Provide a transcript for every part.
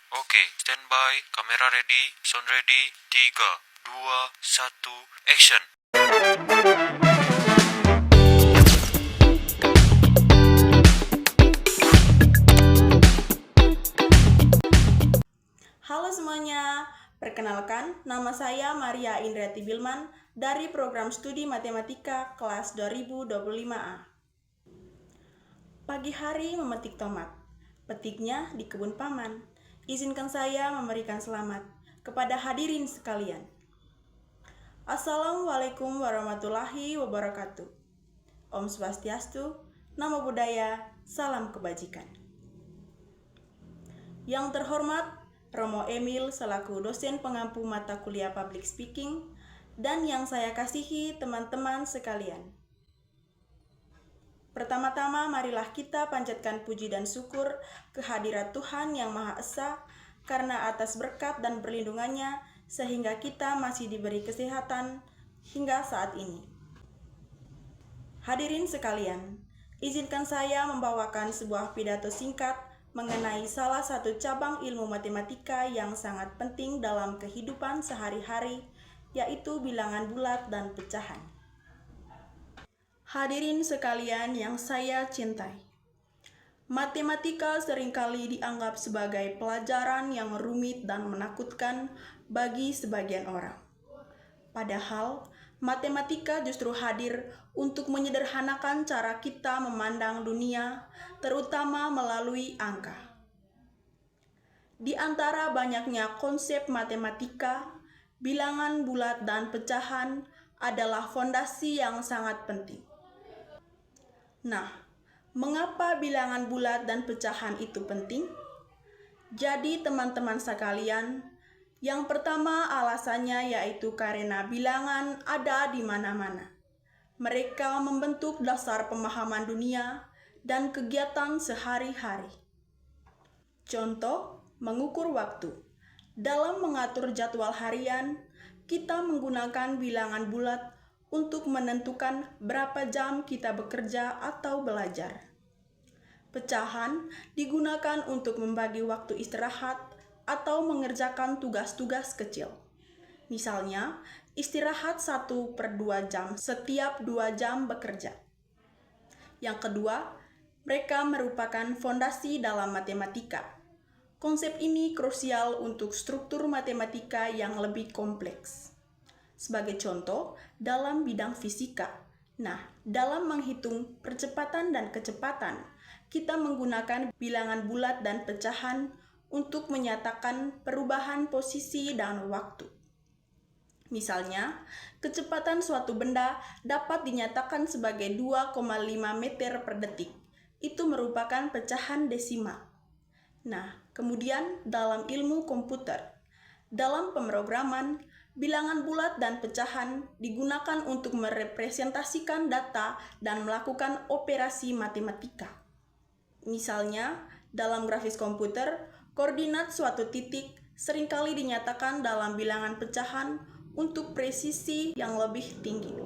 Oke, standby, kamera ready, sound ready, 3, 2, 1, action. Halo semuanya, perkenalkan nama saya Maria Indriati Bilman dari program studi matematika kelas 2025A. Pagi hari memetik tomat, petiknya di kebun paman. Izinkan saya memberikan selamat kepada hadirin sekalian. Assalamualaikum warahmatullahi wabarakatuh. Om Swastiastu, Namo Buddhaya, Salam Kebajikan. Yang terhormat Romo Emil selaku dosen pengampu mata kuliah Public Speaking, dan yang saya kasihi teman-teman sekalian. Pertama-tama marilah kita panjatkan puji dan syukur kehadirat Tuhan Yang Maha Esa karena atas berkat dan perlindungannya sehingga kita masih diberi kesehatan hingga saat ini. Hadirin sekalian, izinkan saya membawakan sebuah pidato singkat mengenai salah satu cabang ilmu matematika yang sangat penting dalam kehidupan sehari-hari, yaitu bilangan bulat dan pecahan. Hadirin sekalian yang saya cintai, matematika seringkali dianggap sebagai pelajaran yang rumit dan menakutkan bagi sebagian orang. Padahal, matematika justru hadir untuk menyederhanakan cara kita memandang dunia, terutama melalui angka. Di antara banyaknya konsep matematika, bilangan bulat dan pecahan adalah fondasi yang sangat penting. Nah, mengapa bilangan bulat dan pecahan itu penting? Jadi teman-teman sekalian, yang pertama alasannya yaitu karena bilangan ada di mana-mana. Mereka membentuk dasar pemahaman dunia dan kegiatan sehari-hari. Contoh, mengukur waktu. Dalam mengatur jadwal harian, kita menggunakan bilangan bulat untuk menentukan berapa jam kita bekerja atau belajar. Pecahan digunakan untuk membagi waktu istirahat atau mengerjakan tugas-tugas kecil. Misalnya, istirahat 1/2 jam setiap 2 jam bekerja. Yang kedua, mereka merupakan fondasi dalam matematika. Konsep ini krusial untuk struktur matematika yang lebih kompleks. Sebagai contoh, dalam bidang fisika. Nah, dalam menghitung percepatan dan kecepatan, kita menggunakan bilangan bulat dan pecahan untuk menyatakan perubahan posisi dan waktu. Misalnya, kecepatan suatu benda dapat dinyatakan sebagai 2,5 meter per detik. Itu merupakan pecahan desimal. Nah, kemudian dalam ilmu komputer, dalam pemrograman, bilangan bulat dan pecahan digunakan untuk merepresentasikan data dan melakukan operasi matematika. Misalnya, dalam grafis komputer, koordinat suatu titik seringkali dinyatakan dalam bilangan pecahan untuk presisi yang lebih tinggi.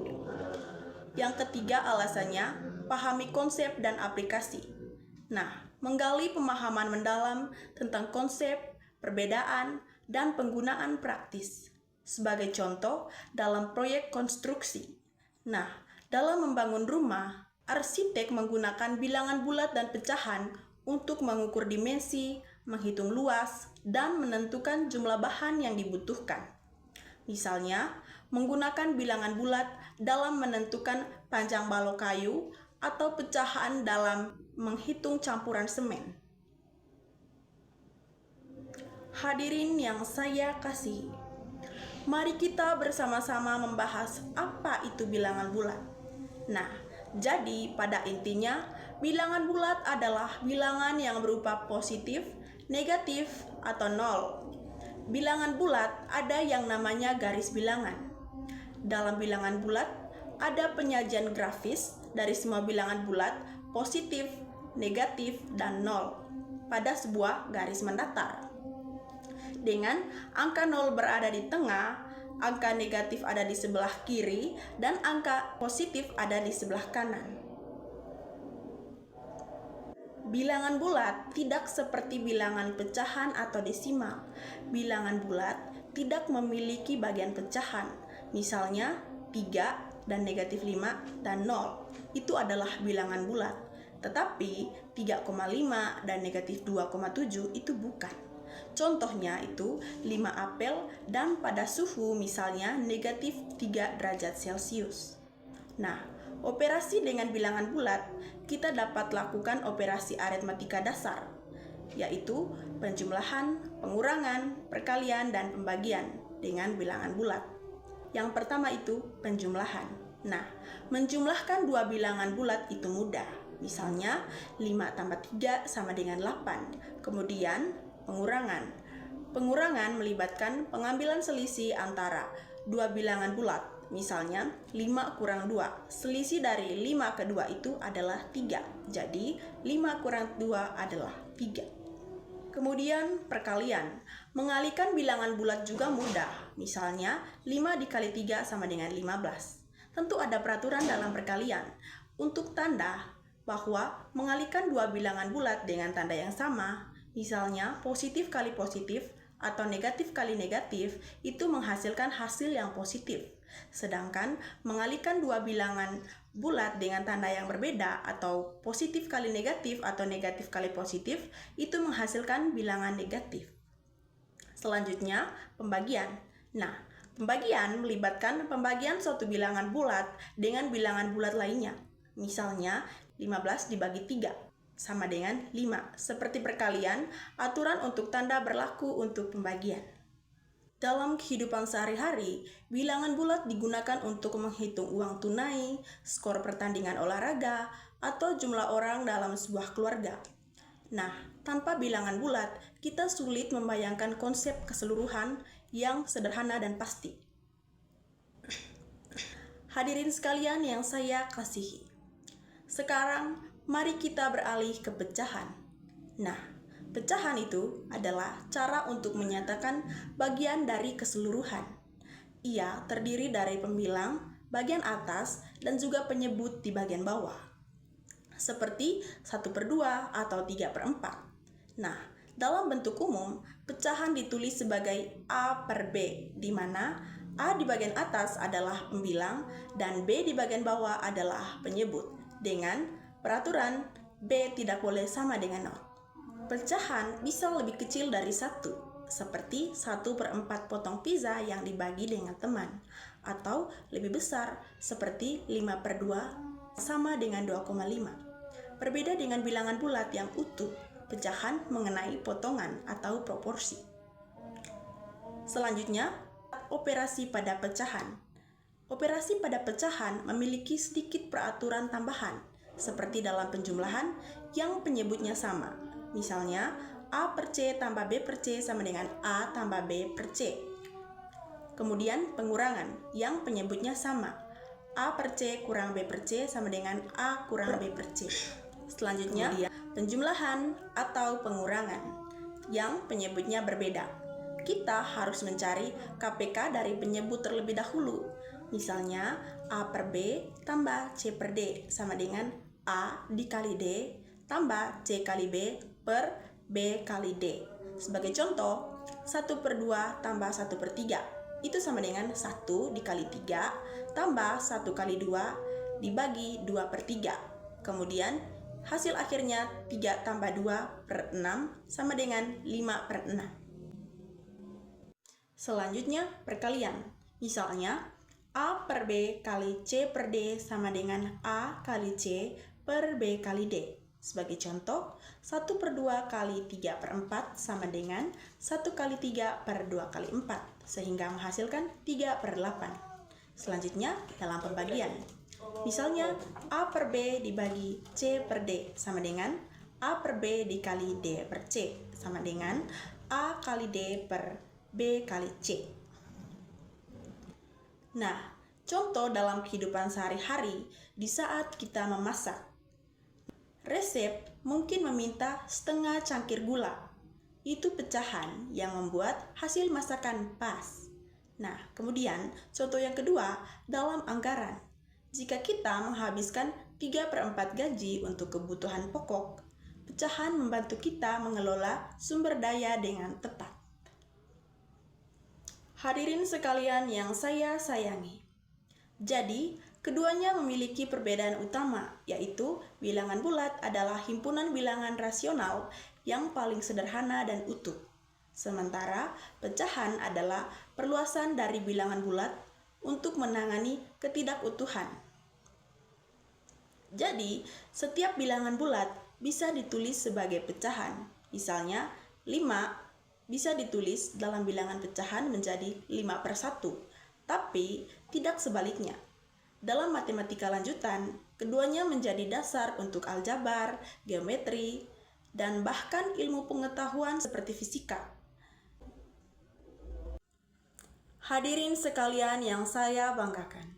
Yang ketiga alasannya, pahami konsep dan aplikasi. Nah, menggali pemahaman mendalam tentang konsep, perbedaan, dan penggunaan praktis. Sebagai contoh, dalam proyek konstruksi. Nah, dalam membangun rumah, arsitek menggunakan bilangan bulat dan pecahan untuk mengukur dimensi, menghitung luas, dan menentukan jumlah bahan yang dibutuhkan. Misalnya, menggunakan bilangan bulat dalam menentukan panjang balok kayu atau pecahan dalam menghitung campuran semen. Hadirin yang saya kasihi, mari kita bersama-sama membahas apa itu bilangan bulat. Nah, jadi pada intinya, bilangan bulat adalah bilangan yang berupa positif, negatif, atau nol. Bilangan bulat ada yang namanya garis bilangan. Dalam bilangan bulat, ada penyajian grafis dari semua bilangan bulat, positif, negatif, dan nol pada sebuah garis mendatar. Dengan angka 0 berada di tengah, angka negatif ada di sebelah kiri, dan angka positif ada di sebelah kanan. Bilangan bulat tidak seperti bilangan pecahan atau desimal. Bilangan bulat tidak memiliki bagian pecahan. Misalnya 3 dan negatif 5 dan 0. Itu adalah bilangan bulat. Tetapi 3,5 dan negatif 2,7 itu bukan. Contohnya itu 5 apel dan pada suhu misalnya negatif 3 derajat Celcius. Nah, operasi dengan bilangan bulat, kita dapat lakukan operasi aritmatika dasar, yaitu penjumlahan, pengurangan, perkalian, dan pembagian dengan bilangan bulat. Yang pertama itu penjumlahan. Nah, menjumlahkan dua bilangan bulat itu mudah. Misalnya, 5 tambah 3 sama dengan 8. Kemudian, pengurangan. Pengurangan melibatkan pengambilan selisih antara dua bilangan bulat. Misalnya 5 kurang 2, selisih dari 5 ke 2 itu adalah 3. Jadi 5 kurang 2 adalah 3. Kemudian perkalian, mengalihkan bilangan bulat juga mudah. Misalnya 5 dikali 3 sama dengan 15. Tentu ada peraturan dalam perkalian. Untuk tanda bahwa mengalihkan dua bilangan bulat dengan tanda yang sama, misalnya positif kali positif atau negatif kali negatif, itu menghasilkan hasil yang positif. Sedangkan mengalihkan dua bilangan bulat dengan tanda yang berbeda atau positif kali negatif atau negatif kali positif itu menghasilkan bilangan negatif. Selanjutnya, pembagian. Nah, pembagian melibatkan pembagian suatu bilangan bulat dengan bilangan bulat lainnya. Misalnya, 15 dibagi 3 sama dengan 5. Seperti perkalian, aturan untuk tanda berlaku untuk pembagian. Dalam kehidupan sehari-hari, bilangan bulat digunakan untuk menghitung uang tunai, skor pertandingan olahraga, atau jumlah orang dalam sebuah keluarga. Nah, tanpa bilangan bulat, kita sulit membayangkan konsep keseluruhan yang sederhana dan pasti. Hadirin sekalian yang saya kasihi, sekarang mari kita beralih ke pecahan. Nah, pecahan itu adalah cara untuk menyatakan bagian dari keseluruhan. Ia terdiri dari pembilang, bagian atas, dan juga penyebut di bagian bawah. Seperti 1/2 atau 3/4. Nah, dalam bentuk umum, pecahan ditulis sebagai A per B, di mana A di bagian atas adalah pembilang dan B di bagian bawah adalah penyebut. Dengan peraturan B tidak boleh sama dengan 0. Pecahan bisa lebih kecil dari 1, seperti 1/4 potong pizza yang dibagi dengan teman, atau lebih besar seperti 5/2 sama dengan 2,5. Berbeda dengan bilangan bulat yang utuh, pecahan mengenai potongan atau proporsi. Selanjutnya, operasi pada pecahan. Operasi pada pecahan memiliki sedikit peraturan tambahan, seperti dalam penjumlahan yang penyebutnya sama. Misalnya, A per C tambah B per C sama dengan A tambah B per C. Kemudian pengurangan yang penyebutnya sama. A per C kurang B per C sama dengan A kurang B per C. Selanjutnya, penjumlahan atau pengurangan yang penyebutnya berbeda. Kita harus mencari KPK dari penyebut terlebih dahulu. Misalnya, A per B tambah C per D sama dengan A dikali D tambah C kali B per B kali D. Sebagai contoh, 1/2 tambah 1/3 itu sama dengan 1 dikali 3 tambah 1 kali 2 dibagi 2/3. Kemudian, hasil akhirnya 3 tambah 2/6 sama dengan 5/6. Selanjutnya, perkalian. Misalnya, A per B kali C per D sama dengan A kali C per B kali D. Sebagai contoh, 1/2 kali 3/4 sama dengan 1 kali 3 per 2 kali 4, sehingga menghasilkan 3/8. Selanjutnya, dalam pembagian. Misalnya, A per B dibagi C per D sama dengan A per B dikali D per C sama dengan A kali D per B kali C. Nah, contoh dalam kehidupan sehari-hari di saat kita memasak. Resep mungkin meminta setengah cangkir gula. Itu pecahan yang membuat hasil masakan pas. Nah, kemudian contoh yang kedua dalam anggaran. Jika kita menghabiskan 3/4 gaji untuk kebutuhan pokok, pecahan membantu kita mengelola sumber daya dengan tepat. Hadirin sekalian yang saya sayangi, jadi keduanya memiliki perbedaan utama, yaitu bilangan bulat adalah himpunan bilangan rasional yang paling sederhana dan utuh. Sementara pecahan adalah perluasan dari bilangan bulat untuk menangani ketidakutuhan. Jadi, setiap bilangan bulat bisa ditulis sebagai pecahan. Misalnya, 5 bisa ditulis dalam bilangan pecahan menjadi 5/1, tapi tidak sebaliknya. Dalam matematika lanjutan, keduanya menjadi dasar untuk aljabar, geometri, dan bahkan ilmu pengetahuan seperti fisika. Hadirin sekalian yang saya banggakan,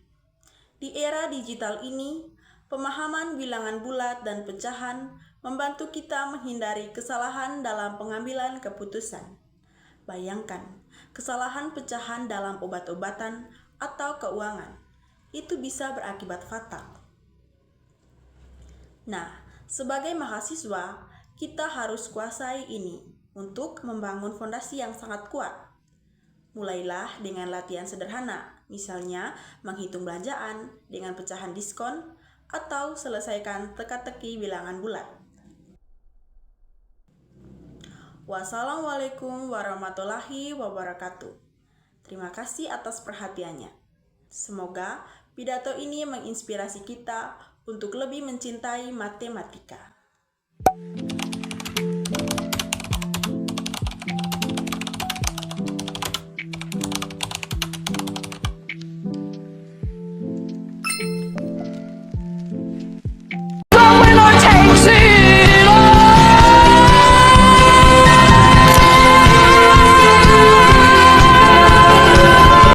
di era digital ini, pemahaman bilangan bulat dan pecahan membantu kita menghindari kesalahan dalam pengambilan keputusan. Bayangkan, kesalahan pecahan dalam obat-obatan atau keuangan. Itu bisa berakibat fatal. Nah, sebagai mahasiswa, kita harus kuasai ini untuk membangun fondasi yang sangat kuat. Mulailah dengan latihan sederhana, misalnya menghitung belanjaan dengan pecahan diskon atau selesaikan teka-teki bilangan bulat. Wassalamualaikum warahmatullahi wabarakatuh. Terima kasih atas perhatiannya. Semoga pidato ini menginspirasi kita untuk lebih mencintai matematika.